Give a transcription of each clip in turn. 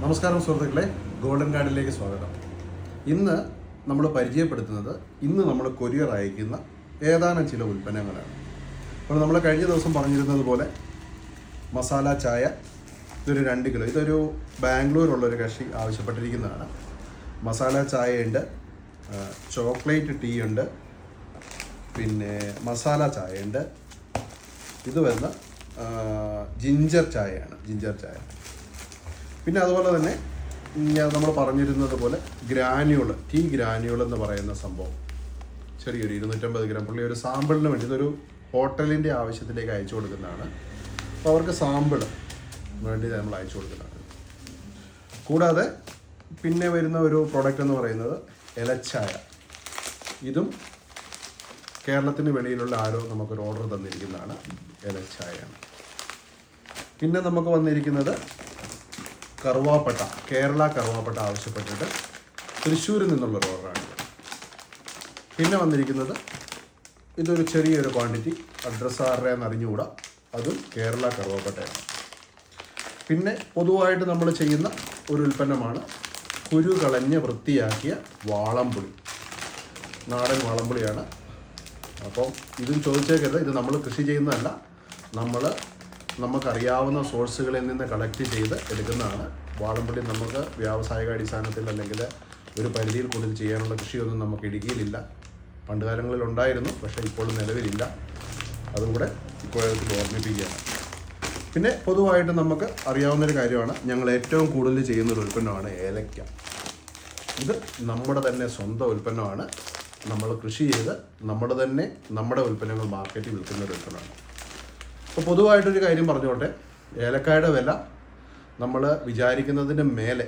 നമസ്കാരം സുഹൃത്തുക്കളെ, ഗോൾഡൻ ഗാർഡിലേക്ക് സ്വാഗതം. ഇന്ന് നമ്മൾ പരിചയപ്പെടുത്തുന്നത് നമ്മൾ കൊറിയർ അയക്കുന്ന ഏതാനും ചില ഉൽപ്പന്നങ്ങളാണ്. അപ്പോൾ നമ്മൾ കഴിഞ്ഞ ദിവസം പറഞ്ഞിരുന്നത് പോലെ മസാല ചായ ഇതൊരു 2 കിലോ, ഇതൊരു ബാംഗ്ലൂരുള്ളൊരു കക്ഷി ആവശ്യപ്പെട്ടിരിക്കുന്നതാണ്. മസാല ചായയുണ്ട്, ചോക്ലേറ്റ് ടീ ഉണ്ട്, പിന്നെ മസാല ചായയുണ്ട്. ഇത് വരുന്ന ജിഞ്ചർ ചായയാണ്, ജിഞ്ചർ ചായ. പിന്നെ അതുപോലെ തന്നെ നമ്മൾ പറഞ്ഞിരുന്നത് പോലെ ഗ്രാന്യൂൾ, ടീ ഗ്രാന്യൂൾ എന്ന് പറയുന്ന സംഭവം ചെറിയൊരു 250 ഗ്രാം പുള്ളി ഒരു സാമ്പിളിന് വേണ്ടി, ഇതൊരു ഹോട്ടലിൻ്റെ ആവശ്യത്തിലേക്ക് അയച്ചു കൊടുക്കുന്നതാണ്. അപ്പോൾ അവർക്ക് സാമ്പിൾ വേണ്ടി നമ്മൾ അയച്ചു കൊടുക്കുന്നതാണ്. കൂടാതെ പിന്നെ വരുന്ന ഒരു പ്രോഡക്റ്റ് എന്ന് പറയുന്നത് ഇലച്ചായ. ഇതും കേരളത്തിന് വെളിയിലുള്ള ആരോ നമുക്കൊരു ഓർഡർ തന്നിരിക്കുന്നതാണ്, ഇലച്ചായയാണ്. പിന്നെ നമുക്ക് വന്നിരിക്കുന്നത് കറുവാപ്പട്ട, കേരള കറുവാപ്പട്ട ആവശ്യപ്പെട്ടിട്ട് തൃശ്ശൂരിൽ നിന്നുള്ളൊരു ഓർഡറാണ്. പിന്നെ വന്നിരിക്കുന്നത് ഇതൊരു ചെറിയൊരു ക്വാണ്ടിറ്റി, അഡ്രസ്സ് ആരുടെയെന്ന് അറിഞ്ഞുകൂടാ, അതും കേരള കറുവാപ്പട്ടയാണ്. പിന്നെ പൊതുവായിട്ട് നമ്മൾ ചെയ്യുന്ന ഒരു ഉൽപ്പന്നമാണ് കുരു കളഞ്ഞ് വൃത്തിയാക്കിയ വാളംപുളി, നാടൻ വാളംപുളിയാണ്. അപ്പം ഇതും ചോദിച്ചേക്കരുത്, ഇത് നമ്മൾ കൃഷി ചെയ്യുന്നതല്ല, നമുക്കറിയാവുന്ന സോഴ്സുകളിൽ നിന്ന് കളക്ട് ചെയ്ത് എടുക്കുന്നതാണ്. വാളംപുളി നമുക്ക് വ്യാവസായിക അടിസ്ഥാനത്തിൽ അല്ലെങ്കിൽ ഒരു പരിധിയിൽ കൂടുതൽ ചെയ്യാനുള്ള കൃഷിയൊന്നും നമുക്ക് ഇടുക്കിയിലില്ല. പണ്ട് കാലങ്ങളിൽ ഉണ്ടായിരുന്നു, പക്ഷേ ഇപ്പോൾ നിലവിലില്ല. അതും കൂടെ ഇപ്പോഴത്തിൽ ഓർമ്മിപ്പിക്കുകയാണ്. പിന്നെ പൊതുവായിട്ട് നമുക്ക് അറിയാവുന്നൊരു കാര്യമാണ്, ഞങ്ങൾ ഏറ്റവും കൂടുതൽ ചെയ്യുന്നൊരു ഉൽപ്പന്നമാണ് ഏലക്ക. ഇത് നമ്മുടെ തന്നെ സ്വന്തം ഉൽപ്പന്നമാണ്. നമ്മൾ കൃഷി ചെയ്ത് നമ്മുടെ ഉൽപ്പന്നങ്ങൾ മാർക്കറ്റിൽ വിൽക്കുന്ന ഒരു ഉൽപ്പന്നമാണ്. അപ്പോൾ പൊതുവായിട്ടൊരു കാര്യം പറഞ്ഞുകൊണ്ടേ, ഏലക്കായുടെ വില നമ്മൾ വിചാരിക്കുന്നതിന് മേലെ,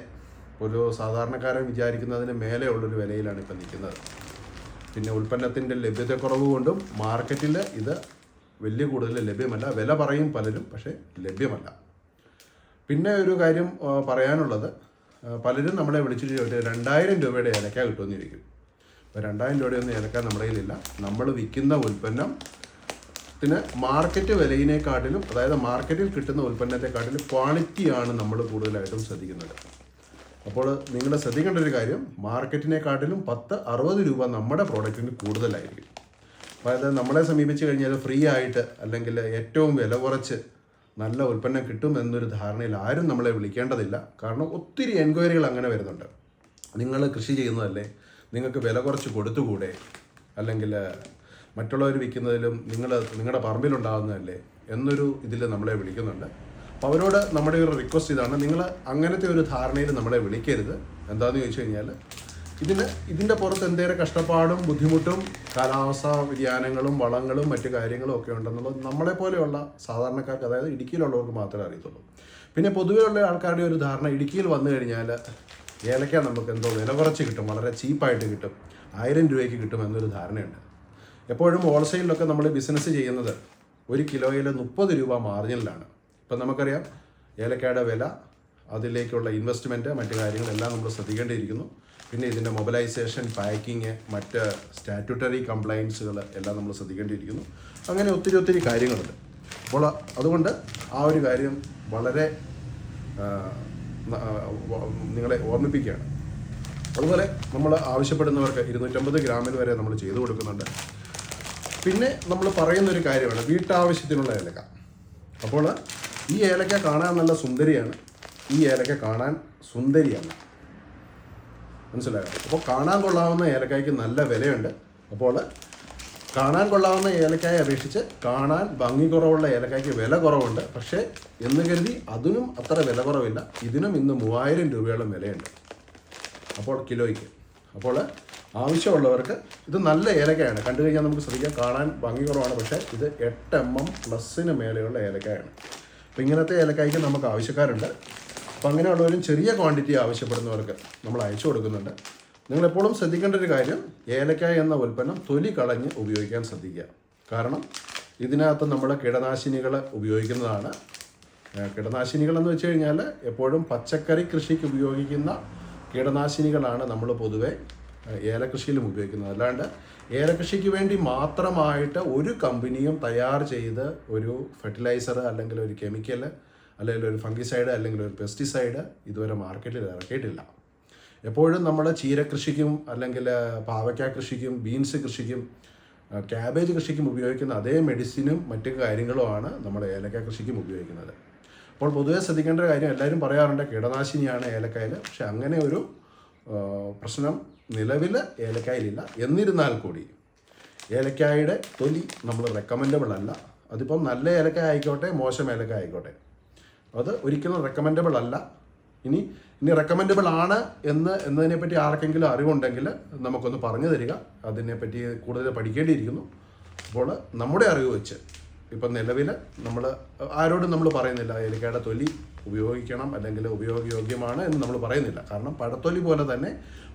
ഒരു സാധാരണക്കാരൻ വിചാരിക്കുന്നതിന് മേലെ ഉള്ളൊരു വിലയിലാണ് ഇപ്പം നിൽക്കുന്നത്. പിന്നെ ഉൽപ്പന്നത്തിൻ്റെ ലഭ്യതക്കുറവ് കൊണ്ടും മാർക്കറ്റിൽ ഇത് വലിയ കൂടുതൽ ലഭ്യമല്ല. വില പറയും പലരും, പക്ഷേ ലഭ്യമല്ല. പിന്നെ ഒരു കാര്യം പറയാനുള്ളത്, പലരും നമ്മളെ വിളിച്ചിട്ട് 2000 രൂപയുടെ ഏലക്ക കിട്ടുമെന്ന് ചോദിക്കും. അപ്പോൾ 2000 രൂപയൊന്നും ഏലക്ക നമ്മുടെ കയ്യിലില്ല. നമ്മൾ വിൽക്കുന്ന ഉൽപ്പന്നം മാർക്കറ്റ് വിലയിനെക്കാട്ടിലും, അതായത് മാർക്കറ്റിൽ കിട്ടുന്ന ഉൽപ്പന്നത്തെക്കാട്ടിലും ക്വാളിറ്റിയാണ് നമ്മൾ കൂടുതലായിട്ടും ശ്രദ്ധിക്കുന്നത്. അപ്പോൾ നിങ്ങൾ ശ്രദ്ധിക്കേണ്ട ഒരു കാര്യം, മാർക്കറ്റിനെക്കാട്ടിലും 10-60 രൂപ നമ്മുടെ പ്രോഡക്റ്റിന് കൂടുതലായിരിക്കും. അതായത് നമ്മളെ സമീപിച്ച് കഴിഞ്ഞാൽ ഫ്രീ ആയിട്ട് അല്ലെങ്കിൽ ഏറ്റവും വില കുറച്ച് നല്ല ഉൽപ്പന്നം കിട്ടും എന്നൊരു ധാരണയിൽ ആരും നമ്മളെ വിളിക്കേണ്ടതില്ല. കാരണം ഒത്തിരി എൻക്വയറികൾ അങ്ങനെ വരുന്നുണ്ട്. നിങ്ങൾ കൃഷി ചെയ്യുന്നതല്ലേ, നിങ്ങൾക്ക് വില കുറച്ച് കൊടുത്തുകൂടെ, അല്ലെങ്കിൽ മറ്റുള്ളവർ വിൽക്കുന്നതിലും നിങ്ങളുടെ പറമ്പിലുണ്ടാകുന്നതല്ലേ എന്നൊരു ഇതിൽ നമ്മളെ വിളിക്കുന്നുണ്ട്. അപ്പോൾ അവരോട് നമ്മുടെ ഒരു റിക്വസ്റ്റ് ഇതാണ്, നിങ്ങൾ അങ്ങനത്തെ ഒരു ധാരണയിൽ നമ്മളെ വിളിക്കരുത്. എന്താണെന്ന് ചോദിച്ചു കഴിഞ്ഞാൽ, ഇതിൻ്റെ പുറത്ത് എന്തേലും കഷ്ടപ്പാടും ബുദ്ധിമുട്ടും കാലാവസ്ഥാ വ്യതിയാനങ്ങളും വളങ്ങളും മറ്റു കാര്യങ്ങളും ഒക്കെ ഉണ്ടെന്നുള്ളത് നമ്മളെപ്പോലെയുള്ള സാധാരണക്കാർക്ക്, അതായത് ഇടുക്കിയിലുള്ളവർക്ക് മാത്രമേ അറിയത്തുള്ളൂ. പിന്നെ പൊതുവെയുള്ള ആൾക്കാരുടെ ഒരു ധാരണ, ഇടുക്കിയിൽ വന്നു കഴിഞ്ഞാൽ ഏലക്ക നമുക്ക് എന്തോ വില കുറച്ച് കിട്ടും, വളരെ ചീപ്പായിട്ട് കിട്ടും, 1000 രൂപയ്ക്ക് കിട്ടും എന്നൊരു ധാരണയുണ്ട്. എപ്പോഴും ഹോൾസെയിലൊക്കെ നമ്മൾ ബിസിനസ് ചെയ്യുന്നത് 1 കിലോയിൽ 30 രൂപ മാർജിനിലാണ്. ഇപ്പം നമുക്കറിയാം ഏലക്കയുടെ വില, അതിലേക്കുള്ള ഇൻവെസ്റ്റ്മെൻറ്റ്, മറ്റു കാര്യങ്ങളെല്ലാം നമ്മൾ ശ്രദ്ധിക്കേണ്ടിയിരിക്കുന്നു. പിന്നെ ഇതിൻ്റെ മൊബിലൈസേഷൻ, പാക്കിങ്, മറ്റ് സ്റ്റാറ്റ്യൂട്ടറി കംപ്ലയൻസുകൾ എല്ലാം നമ്മൾ ശ്രദ്ധിക്കേണ്ടിയിരിക്കുന്നു. അങ്ങനെ ഒത്തിരി കാര്യങ്ങളുണ്ട്. അപ്പോൾ അതുകൊണ്ട് ആ ഒരു കാര്യം വളരെ നിങ്ങളെ ഓർമ്മിപ്പിക്കുകയാണ്. അതുപോലെ നമ്മൾ ആവശ്യപ്പെടുന്നവർക്ക് 250 ഗ്രാമിൽ വരെ നമ്മൾ ചെയ്തു കൊടുക്കുന്നുണ്ട്. പിന്നെ നമ്മൾ പറയുന്നൊരു കാര്യമാണ് വീട്ടാവശ്യത്തിനുള്ള ഏലക്ക. അപ്പോൾ ഈ ഏലക്ക കാണാൻ നല്ല സുന്ദരിയാണ്, ഈ ഏലക്ക കാണാൻ സുന്ദരിയാണ്, മനസ്സിലായോ? അപ്പോൾ കാണാൻ കൊള്ളാവുന്ന ഏലക്കായ്ക്ക് നല്ല വിലയുണ്ട്. അപ്പോൾ കാണാൻ കൊള്ളാവുന്ന ഏലക്കായെ അപേക്ഷിച്ച് കാണാൻ ഭംഗി കുറവുള്ള ഏലക്കായ്ക്ക് വില കുറവുണ്ട്. പക്ഷേ എന്ന് കരുതി അതിനും അത്ര വില കുറവില്ല. ഇതിനും ഇന്ന് 3000 രൂപയോളം വിലയുണ്ട് അപ്പോൾ കിലോയ്ക്ക്. അപ്പോൾ ആവശ്യമുള്ളവർക്ക്, ഇത് നല്ല ഏലക്കയാണ്, കണ്ടു കഴിഞ്ഞാൽ നമുക്ക് ശ്രദ്ധിക്കാം, കാണാൻ ഭംഗി കുറവാണ്, പക്ഷേ ഇത് 8 mm+ മേലെയുള്ള ഏലക്കായാണ്. അപ്പോൾ ഇങ്ങനത്തെ ഏലക്കായ്ക്ക് നമുക്ക് ആവശ്യക്കാരുണ്ട്. അപ്പോൾ അങ്ങനെയുള്ളവരും ചെറിയ ക്വാണ്ടിറ്റി ആവശ്യപ്പെടുന്നവർക്ക് നമ്മൾ അയച്ചു കൊടുക്കുന്നുണ്ട്. നിങ്ങളെപ്പോഴും ശ്രദ്ധിക്കേണ്ട ഒരു കാര്യം, ഏലക്ക എന്ന ഉൽപ്പന്നം തൊലി കളഞ്ഞ് ഉപയോഗിക്കാൻ ശ്രദ്ധിക്കുക. കാരണം ഇതിനകത്ത് നമ്മൾ കീടനാശിനികൾ ഉപയോഗിക്കുന്നതാണ്. കീടനാശിനികളെന്ന് വെച്ച് കഴിഞ്ഞാൽ എപ്പോഴും പച്ചക്കറി കൃഷിക്ക് ഉപയോഗിക്കുന്ന കീടനാശിനികളാണ് നമ്മൾ പൊതുവെ ഏലകൃഷിയിലും ഉപയോഗിക്കുന്നത്. അല്ലാണ്ട് ഏലകൃഷിക്ക് വേണ്ടി മാത്രമായിട്ട് ഒരു കമ്പനിയും തയ്യാർ ചെയ്ത് ഒരു ഫെർട്ടിലൈസർ അല്ലെങ്കിൽ ഒരു കെമിക്കൽ അല്ലെങ്കിൽ ഒരു ഫംഗിസൈഡ് അല്ലെങ്കിൽ ഒരു പെസ്റ്റിസൈഡ് ഇതുവരെ മാർക്കറ്റിൽ ഇറക്കിയിട്ടില്ല. എപ്പോഴും നമ്മൾ ചീരകൃഷിക്കും അല്ലെങ്കിൽ പാവയ്ക്ക കൃഷിക്കും ബീൻസ് കൃഷിക്കും ക്യാബേജ് കൃഷിക്കും ഉപയോഗിക്കുന്ന അതേ മെഡിസിനും മറ്റു കാര്യങ്ങളുമാണ് നമ്മൾ ഏലക്ക കൃഷിക്കും ഉപയോഗിക്കുന്നത്. അപ്പോൾ പൊതുവെ ശ്രദ്ധിക്കേണ്ട ഒരു കാര്യം, എല്ലാവരും പറയാറുണ്ട് കീടനാശിനിയാണ് ഏലക്കായിൽ, പക്ഷെ അങ്ങനെ ഒരു പ്രശ്നം നിലവിൽ ഏലക്കായിലില്ല. എന്നിരുന്നാൽ കൂടി ഏലക്കായുടെ തൊലി നമ്മൾ റെക്കമെൻഡബിൾ അല്ല. അതിപ്പം നല്ല ഏലക്ക ആയിക്കോട്ടെ മോശം ഏലക്ക ആയിക്കോട്ടെ, അത് ഒരിക്കലും റെക്കമെൻഡബിൾ അല്ല. ഇനി റെക്കമെൻഡബിൾ ആണ് എന്നതിനെപ്പറ്റി ആർക്കെങ്കിലും അറിവുണ്ടെങ്കിൽ നമുക്കൊന്ന് പറഞ്ഞു തരിക. അതിനെപ്പറ്റി കൂടുതൽ പഠിക്കേണ്ടിയിരിക്കുന്നു. അപ്പോൾ നമ്മുടെ അറിവ് വെച്ച് ഇപ്പം നിലവിൽ നമ്മൾ ആരോടും നമ്മൾ പറയുന്നില്ല ഏലക്കയുടെ തൊലി ഉപയോഗിക്കണം അല്ലെങ്കിൽ ഉപയോഗയോഗ്യമാണ് എന്ന് നമ്മൾ പറയുന്നില്ല. കാരണം പഴത്തൊലി പോലെ തന്നെ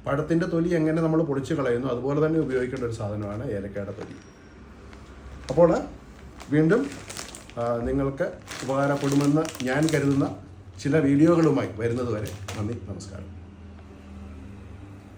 പഴത്തിൻ്റെ തൊലി എങ്ങനെ നമ്മൾ പൊളിച്ച് കളയുന്നു അതുപോലെ തന്നെ ഉപയോഗിക്കേണ്ട ഒരു സാധനമാണ് ഏലക്കയുടെ തൊലി. അപ്പോൾ വീണ്ടും നിങ്ങൾക്ക് ഉപകാരപ്പെടുമെന്ന് ഞാൻ കരുതുന്ന ചില വീഡിയോകളുമായി വരുന്നത് വരെ നന്ദി, നമസ്കാരം.